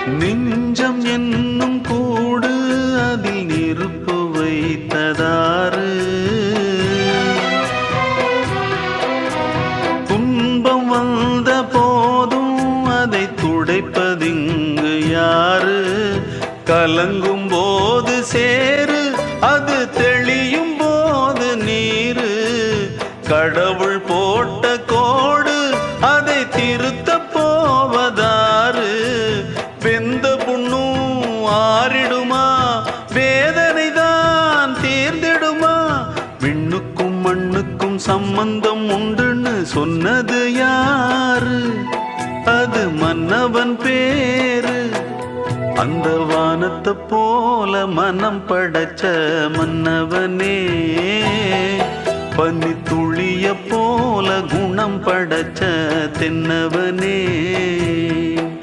நெஞ்சம் என்னும் கூடு அதில் நெருப்பு வைத்ததாறு. துன்பம் வந்த போதும் அதை துடைப்பதிங்கு யாரு? கலங்கும் போது சேரு, அது தெளியும் போது நீரு. கடவுள் போட்ட கோடு அதை திருத்த போவதாறு? வெந்த புண்ணும் ஆறிடுமா? வேதனை தான் தீர்ந்திடுமா? விண்ணுக்கும் மண்ணுக்கும் சம்பந்தம் உண்டுன்னு சொன்னது யாரு? அது மன்னவன் பேரு. அந்த வானத்தை போல மனம் படைச்ச மன்னவனே, பனி துளிய போல குணம் படைச்ச தென்னவனே.